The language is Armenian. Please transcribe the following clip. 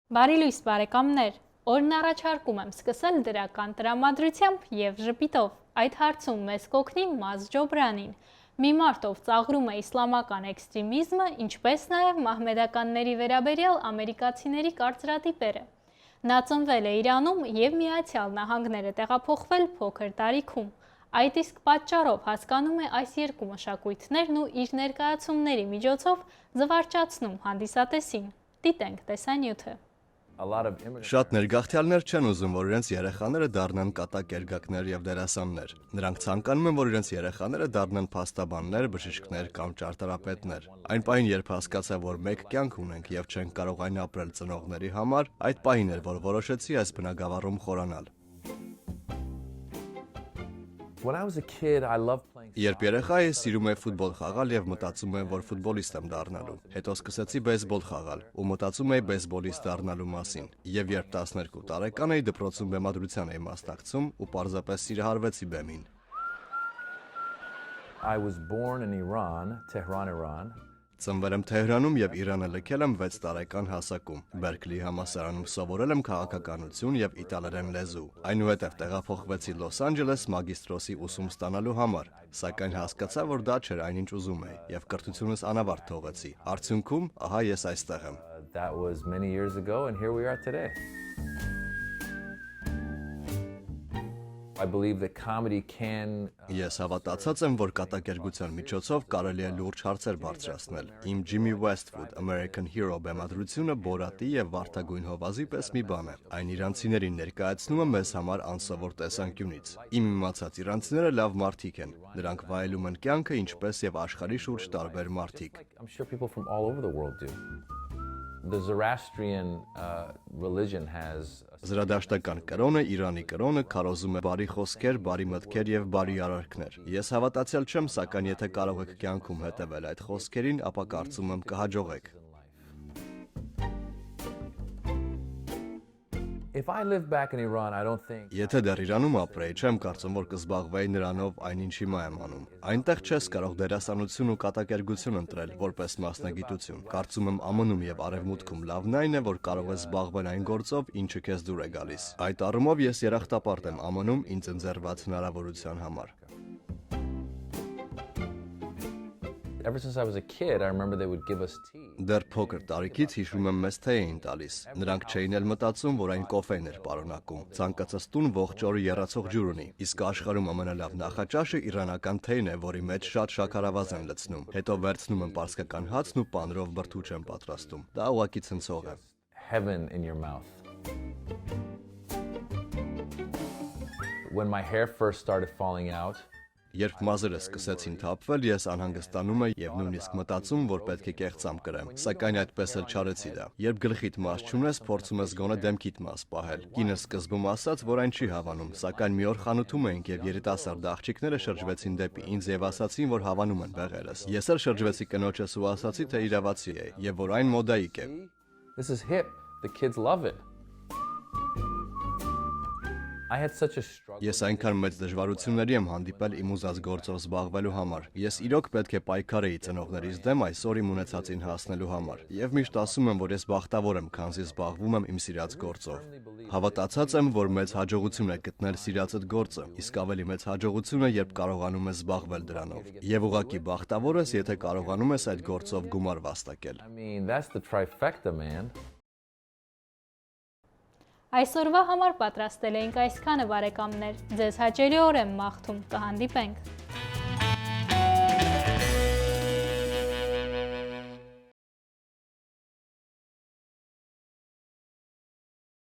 Բարի լույս բարեկամներ, օրն առաջարկում եմ սկսել դրական տրամադրությամբ և ժպիտով, այդ հարցում մեզ կօգնի Մազ Ջոբրանին, մի մարդով ծաղրում է իսլամական էքստրեմիզմը, ինչպես նաև մահմեդականների վերաբերյալ ամերիկացիների կարծրատիպերը։ Նա ծնվել է Իրանում և Միացյալ Նահանգներ է տեղափոխվել փոքր տարիքում։ Այդ իսկ պատճառով հասկանում է այս երկու մշակույթներն ու իր ներկայացումների միջոցով զվարճացնում հանդիսատեսին։ Դիտենք տեսանյութը։ Շատ ներգաղթյալներ չեն ուզում, որ իրենց երեխաները դառնան կատակ երգակներ և դերասաններ։ Նրանք ցանկանում են, որ իրենց երեխաները դառնան փաստաբաններ, բժիշկներ կամ ճարտարապետներ։ Այն պահին, երբ հասկացա, որ մեկ կյանք ունենք և չենք կարող այն ապրել ծնողների համար, այդ պահին էր, որ որոշեցի այս բնագավառում խորանալ։ Երբ երեխա էի, սիրում էի ֆուտբոլ խաղալ և մտածում եմ, որ ֆուտբոլիստ եմ դառնալու։ Հետո սկսեցի բեյսբոլ խաղալ ու մտածում էի բեյսբոլիստ դառնալու մասին։ Եվ երբ 12 տարեկան էի, դպրոցում բեմադրության էի մասնակցում ու պարզապես սիրահարվեցի բեմին։ Ծնվել եմ Թեհրանում և Իրանը լքել եմ 6 տարեկան հասակում։ Բերքլիի համալսարանում սովորել եմ քաղաքականություն և իտալերեն լեզու։ Այնուհետև տեղափոխվեցի Լոս Անջելես մագիստրոսի ուսում ստանալու համար, սակայն հասկացա, որ դա չէր այն, ինչ ուզում էի, և կրթությունս անավարտ թողեցի։ Արդյունքում, ահա ես այստեղ եմ։ Ես հավատացած եմ, որ կատակերգության միջոցով կարելի է լուրջ հարցեր բարձրացնել։ Իմ Ջիմի Ուեսթվուդ American Hero բեմադրությունը Բորատի և Վարդագույն հովազի պես մի բան է։ Այն իրանցիներին ներկայացնում է մեզ համար անսովոր տեսանկյունից։ Իմ իմացած իրանցիները լավ մարդիկ են։ Նրանք վայելում են կյանքը, ինչպես և աշխարհի շուրջ տարբեր մարդիկ։ Զրադաշտական կրոնը, Իրանի կրոնը քարոզում է բարի խոսքեր, բարի մտքեր և բարի արարքներ։ Ես հավատացյալ չեմ, սակայն եթե կարող եք կյանքում հետևել այդ խոսքերին, ապա կարծում եմ կհաջողեք։ Եթե դեռ Իրանում ապրեի, չեմ կարծում, որ կզբաղվեի նրանով, այնինչ հիմա եմ անում։ Այնտեղ չես կարող դերասանություն ու կատակերգություն ընտրել որպես մասնագիտություն։ Կարծում եմ ԱՄՆ-ում և Արևմուտքում լավն այն է, որ կարող ես զբաղվել այն գործով, ինչը քեզ դուր է գալիս։ Այդ առումով ես երախտապարտ եմ ԱՄՆ-ում ինձ ընձեռված հնարավորության համար։ Դեռ փոքր տարիքից հիշում եմ մեզ թե էին տալիս։ Նրանք չէին էլ մտածում, որ այն կոֆեն էր պարունակում։ Ցանկացած տուն ողջ օրը եռացող ջուր ունի, իսկ աշխարհում ամենալավ նախաճաշը իրանական թեյն է, որի մեջ շատ շաքարավազ են լցնում։ Հետո վերցնում են պարսկական հացն ու պանրով բրդուճ են պատրաստում։ Դա ուղղակի ցնցող է։ Երբ մազերս սկսեցին թափվել, ես անհանգստանում էի և նույնիսկ մտածում, որ պետք է կեղծամ կրեմ, սակայն այդպես էլ չարեցի դա։ Երբ գլխիդ մազ չունես, փորձում ես գոնե դեմքիդ մազ պահել։ Կինս սկզբում ասաց, որ այն չի հավանում, սակայն մի օր խանութում էինք և երիտասարդ աղջիկները շրջվեցին դեպի ինձ և ասացին, որ հավանում են բեղերս։ Ես էլ շրջվեցի կնոջս ու ասացի, թե իրավացի է և որ այն մոդայիկ է։ Ես այնքան մեծ դժվարությունների եմ հանդիպել իմ ուզած գործով զբաղվելու համար։ Ես իրոք պետք է պայքարեի ծնողներիս դեմ այսօր իմ ունեցածին հասնելու համար։ Եվ միշտ ասում եմ, որ ես բախտավոր եմ, քանզի զբաղվում եմ իմ սիրած գործով։ Հավատացած եմ, որ մեծ հաջողություն է գտնել սիրածդ գործը, իսկ ավելի մեծ հաջողություն է, երբ կարողանում ես զբաղվել դրանով։ Եվ ուղղակի բախտավոր ես, եթե կարողանում ես այդ գործով գումար վաստակել։ Այսօրվա համար պատրաստել էինք այսքանը բարեկամներ, ձեզ հաճելի օր եմ մաղթում, կհանդիպենք։